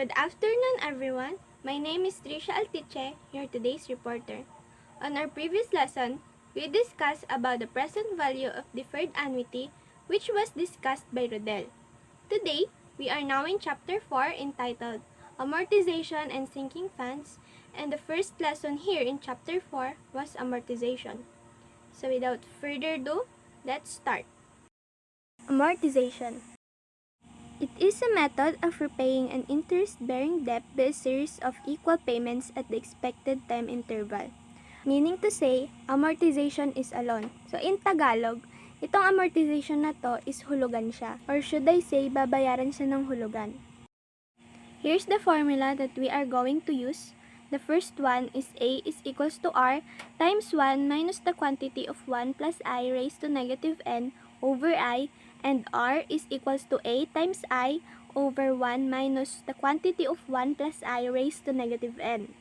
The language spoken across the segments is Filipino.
Good afternoon, everyone. My name is Trisha Altiche, your today's reporter. On our previous lesson, we discussed about the present value of deferred annuity, which was discussed by Rodel. Today, we are now in Chapter 4 entitled Amortization and Sinking Funds, and the first lesson here in Chapter 4 was amortization. So without further ado, let's start. Amortization. It is a method of repaying an interest-bearing debt by a series of equal payments at the expected time interval. Meaning to say, amortization is a loan. So in Tagalog, itong amortization na to is hulugan siya. Or should I say, babayaran siya ng hulugan. Here's the formula that we are going to use. The first one is A is equals to R times 1 minus the quantity of 1 plus I raised to negative N over I, and R is equals to A times I over 1 minus the quantity of 1 plus I raised to negative N.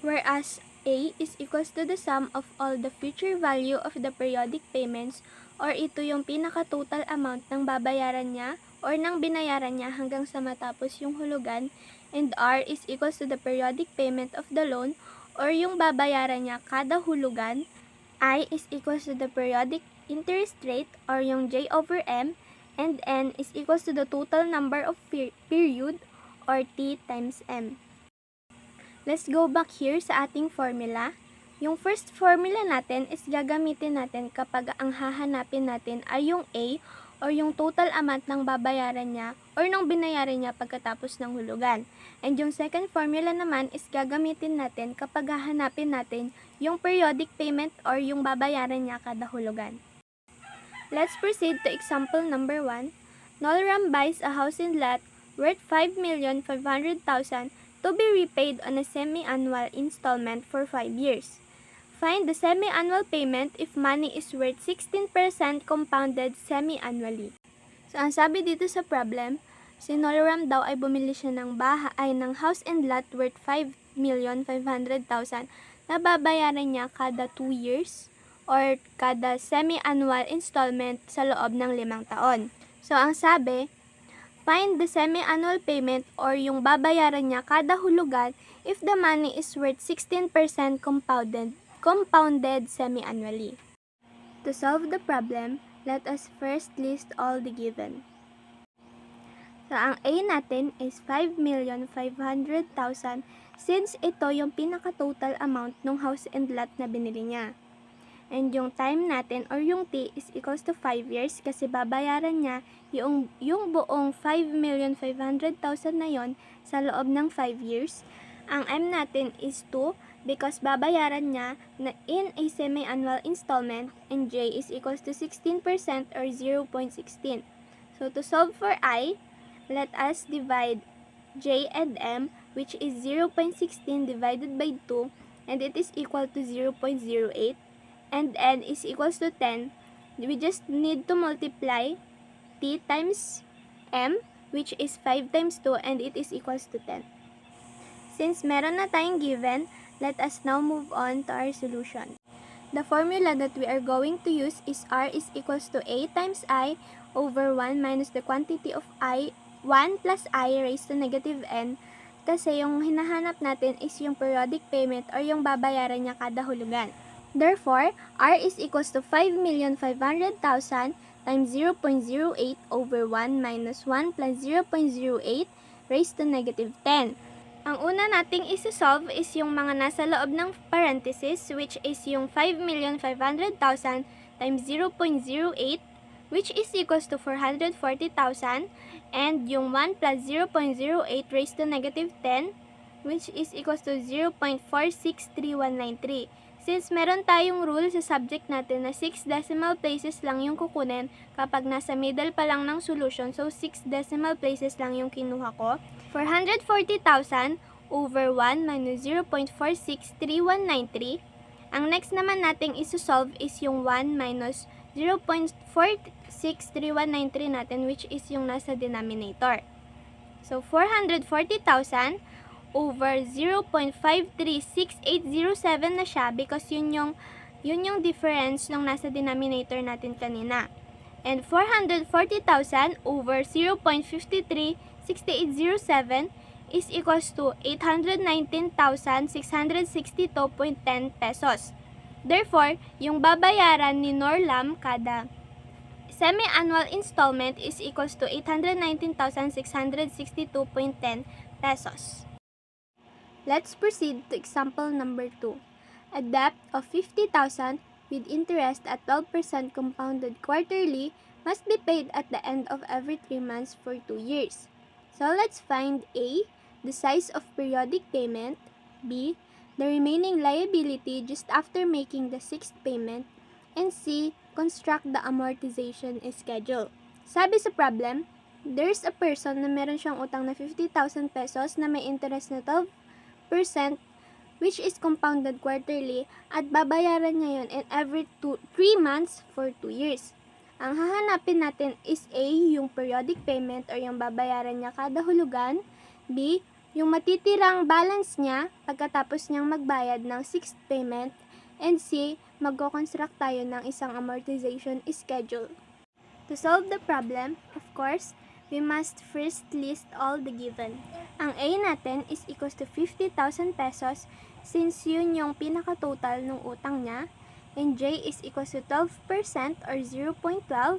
Whereas A is equals to the sum of all the future value of the periodic payments, or ito yung pinaka-total amount ng babayaran niya or ng binayaran niya hanggang sa matapos yung hulugan, and R is equals to the periodic payment of the loan or yung babayaran niya kada hulugan. I is equals to the periodic interest rate or yung J over M, and N is equals to the total number of period or T times M. Let's go back here sa ating formula. Yung first formula natin is gagamitin natin kapag ang hahanapin natin ay yung A or yung total amount ng babayaran niya or ng binayaran niya pagkatapos ng hulugan. And yung second formula naman is gagamitin natin kapag hahanapin natin yung periodic payment or yung babayaran niya kada hulugan. Let's proceed to example number 1. Nolram buys a house and lot worth 5,500,000 to be repaid on a semi-annual installment for 5 years. Find the semi-annual payment if money is worth 16% compounded semi-annually. So, ang sabi dito sa problem, si Nolram daw ay bumili siya ng house and lot worth 5,500,000 na babayaran niya kada 2 years or kada semi-annual installment sa loob ng 5 taon. So, ang sabi, find the semi-annual payment or yung babayaran niya kada hulugan if the money is worth 16% compounded semi-annually. To solve the problem, let us first list all the given. So, ang A natin is 5,500,000 since ito yung pinaka-total amount ng house and lot na binili niya. And yung time natin or yung T is equals to 5 years kasi babayaran niya yung buong 5,500,000 na yon sa loob ng 5 years. Ang M natin is 2 because babayaran niya na in a semi-annual installment, and J is equals to 16% or 0.16. So to solve for I, let us divide J and M, which is 0.16 divided by 2, and it is equal to 0.08. And N is equals to 10, we just need to multiply T times M, which is 5 times 2, and it is equals to 10. Since meron na tayong given, let us now move on to our solution. The formula that we are going to use is R is equals to A times I over 1 minus the quantity of 1 plus I raised to negative N, kasi yung hinahanap natin is yung periodic payment or yung babayaran niya kada hulugan. Therefore, R is equals to 5,500,000 times 0.08 over 1 minus 1 plus 0.08 raised to negative 10. Ang una nating isi-solve is yung mga nasa loob ng parenthesis, which is yung 5,500,000 times 0.08, which is equals to 440,000, and yung 1 plus 0.08 raised to negative 10, which is equals to 0.463193. Since meron tayong rule sa subject natin na 6 decimal places lang yung kukunin kapag nasa middle pa lang ng solution, so 6 decimal places lang yung kinuha ko. 440,000 over 1 minus 0.463193. Ang next naman nating isosolve is yung 1 minus 0.463193 natin, which is yung nasa denominator. So 440,000 over 0.536807 na siya because yun yung difference nung nasa denominator natin kanina. And 440,000 over 0.536807 6807 is equals to 819,662.10 pesos. Therefore, yung babayaran ni Norlam kada semi-annual installment is equals to 819,662.10 pesos. Let's proceed to example number 2. A debt of 50,000 with interest at 12% compounded quarterly must be paid at the end of every 3 months for 2 years. So let's find A, the size of periodic payment, B, the remaining liability just after making the 6th payment, and C, construct the amortization schedule. Sabi sa problem, there's a person na meron siyang utang na 50,000 pesos na may interest na 12% which is compounded quarterly at babayaran niya yun in every 3 months for 2 years. Ang hahanapin natin is A, yung periodic payment or yung babayaran niya kada hulugan, B, yung matitirang balance niya pagkatapos niyang magbayad ng 6th payment, and C, magko-construct tayo ng isang amortization schedule. To solve the problem, of course, we must first list all the given. Ang A natin is equals to 50,000 pesos since yun yung pinaka-total ng utang niya, and J is equals to 12% or 0.12,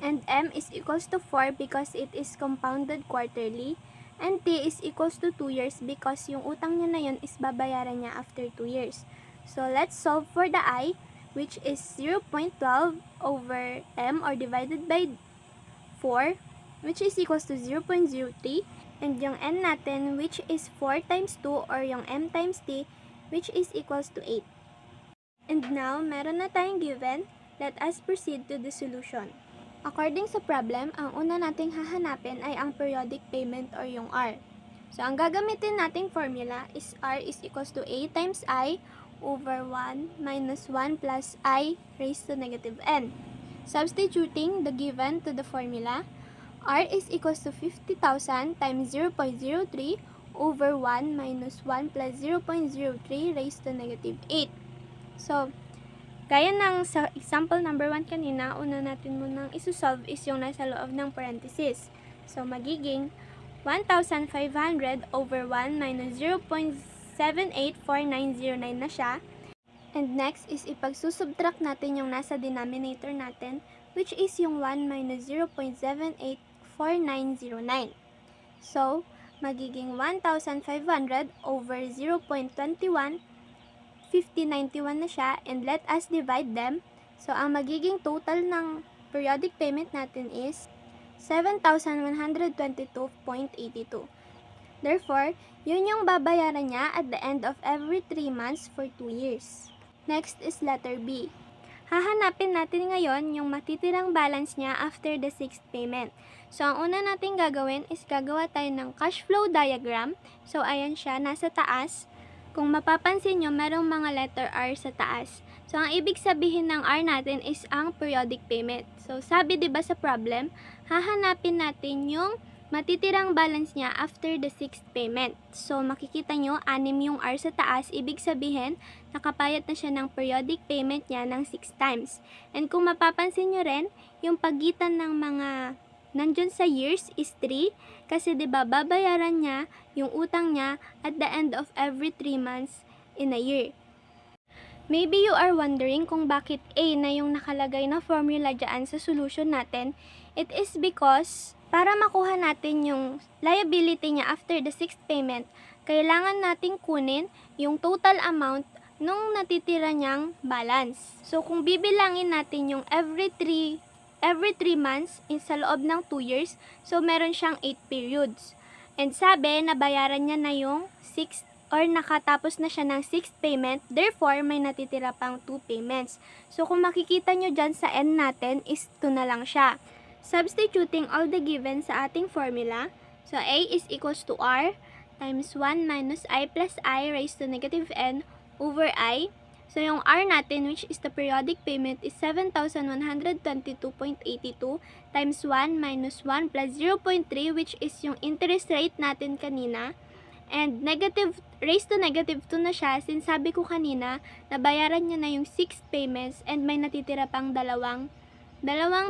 and M is equals to 4 because it is compounded quarterly, and T is equals to 2 years because yung utang niya na yun is babayaran niya after 2 years. So let's solve for the I, which is 0.12 over M or divided by 4, which is equals to 0.03, and yung N natin, which is 4 times 2 or yung M times T, which is equals to 8. And now, meron na tayong given. Let us proceed to the solution. According sa problem, ang una nating hahanapin ay ang periodic payment or yung R. So, ang gagamitin nating formula is R is equals to A times I over 1 minus 1 plus I raised to negative N. Substituting the given to the formula, R is equals to 50,000 times 0.03 over 1 minus 1 plus 0.03 raised to negative 8. So, gaya ng sa example number 1 kanina, una natin munang isusolve is yung nasa loob ng parenthesis. So, magiging 1,500 over 1 minus 0.784909 na siya. And next is ipagsusubtract natin yung nasa denominator natin, which is yung 1 minus 0.784909. So, magiging 1,500 over 0.21, 5091 na siya, and let us divide them. So, ang magiging total ng periodic payment natin is 7,122.82. Therefore, yun yung babayaran niya at the end of every 3 months for 2 years. Next is letter B. Hahanapin natin ngayon yung matitirang balance niya after the 6th payment. So, ang una natin gagawin is gagawa tayo ng cash flow diagram. So, ayan siya, nasa taas. Kung mapapansin nyo, merong mga letter R sa taas. So, ang ibig sabihin ng R natin is ang periodic payment. So, sabi diba sa problem, hahanapin natin yung matitirang balance niya after the 6th payment. So, makikita nyo, 6 yung R sa taas. Ibig sabihin, nakapayat na siya ng periodic payment niya ng 6 times. And kung mapapansin nyo rin, yung pagitan ng mga nandyan sa years is 3. Kasi diba, babayaran niya yung utang niya at the end of every 3 months in a year. Maybe you are wondering kung bakit A na yung nakalagay na formula dyan sa solution natin. It is because para makuha natin yung liability niya after the 6th payment, kailangan nating kunin yung total amount nung natitira niyang balance. So, kung bibilangin natin yung every 3 months sa loob ng 2 years, so meron siyang 8 periods. And sabi, nabayaran niya na yung 6th or nakatapos na siya ng 6th payment, therefore, may natitira pang 2 payments. So, kung makikita nyo dyan sa N natin, is 2 na lang siya. Substituting all the given sa ating formula, so A is equals to R times 1 minus I plus I raised to negative N over I. So, yung R natin, which is the periodic payment, is 7,122.82 times 1 minus 1 plus 0.3, which is yung interest rate natin kanina. And negative, raised to negative 2 na siya, since sabi ko kanina, nabayaran niya na yung 6 payments and may natitira pang dalawang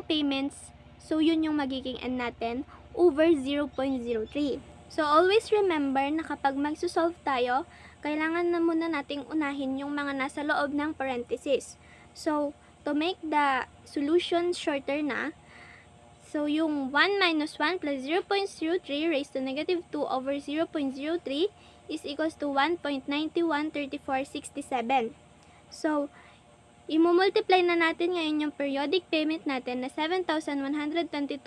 payments. So, yun yung magiging N natin over 0.03. So, always remember na kapag magsusolve tayo, kailangan na muna nating unahin yung mga nasa loob ng parenthesis. So, to make the solution shorter na, so yung 1 minus 1 plus 0.03 raised to negative 2 over 0.03 is equals to 1.913467. So, imumultiply na natin ngayon yung periodic payment natin na 7,122.82.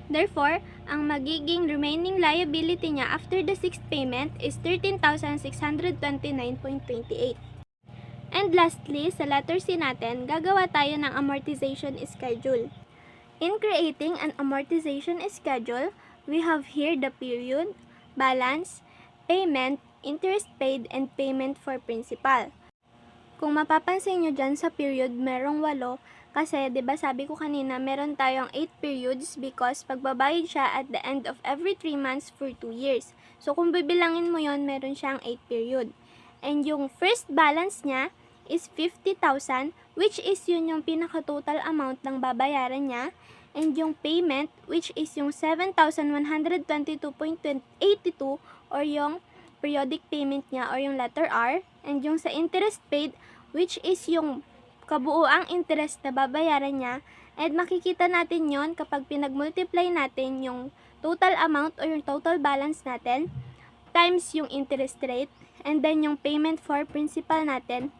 Therefore, ang magiging remaining liability niya after the 6th payment is 13,629.28. And lastly, sa letter C natin, gagawa tayo ng amortization schedule. In creating an amortization schedule, we have here the period, balance, payment, interest paid, and payment for principal. Kung mapapansin nyo dyan sa period, merong 8 kasi 'di ba sabi ko kanina meron tayong 8 periods because pagbabayad siya at the end of every 3 months for 2 years. So kung bibilangin mo yon, meron siyang 8 period. And yung first balance niya is 50,000, which is yun yung pinaka-total amount ng babayaran niya. And yung payment, which is yung 7,122.82 or yung periodic payment niya or yung letter R. And yung sa interest paid, which is yung kabuuang interest na babayaran niya. And makikita natin yon kapag pinag-multiply natin yung total amount or yung total balance natin times yung interest rate and then yung payment for principal natin,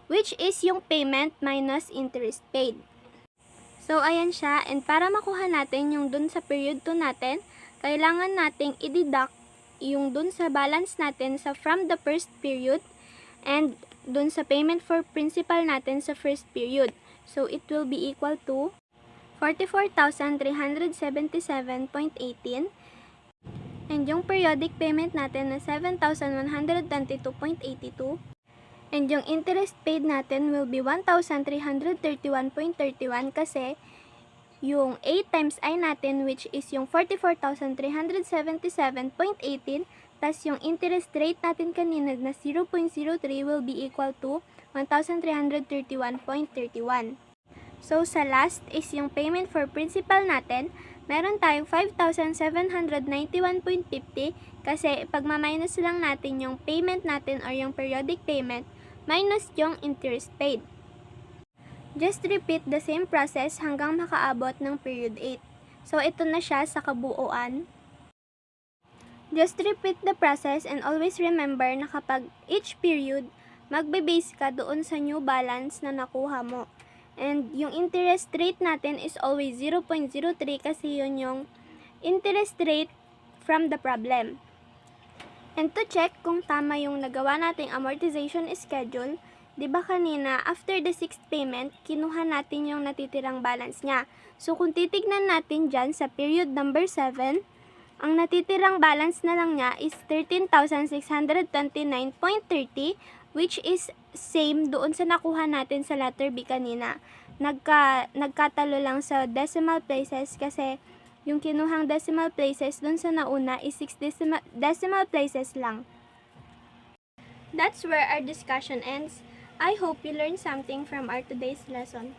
which is yung payment minus interest paid. So, ayan siya. And para makuha natin yung dun sa period 2 natin, kailangan nating i-deduct yung dun sa balance natin sa from the first period and dun sa payment for principal natin sa first period. So, it will be equal to 44,377.18 and yung periodic payment natin na 7,122.82 and yung interest paid natin will be 1,331.31 kasi yung 8 times I natin which is yung 44,377.18 plus yung interest rate natin kanina na 0.03 will be equal to 1,331.31. So, sa last is yung payment for principal natin. Meron tayong 5,791.50 kasi pagmaminus lang natin yung payment natin or yung periodic payment minus yung interest paid. Just repeat the same process hanggang makaabot ng period 8. So, ito na siya sa kabuuan. Just repeat the process and always remember na kapag each period, magbe-base ka doon sa new balance na nakuha mo. And yung interest rate natin is always 0.03 kasi yun yung interest rate from the problem. And to check kung tama yung nagawa nating amortization schedule, di ba kanina, after the 6th payment, kinuha natin yung natitirang balance niya. So, kung titignan natin dyan sa period number 7, ang natitirang balance na lang niya is 13,629.30 which is same doon sa nakuha natin sa letter B kanina. Nagkatalo lang sa decimal places kasi yung kinuhang decimal places doon sa nauna is 6 decimal places lang. That's where our discussion ends. I hope you learned something from our today's lesson.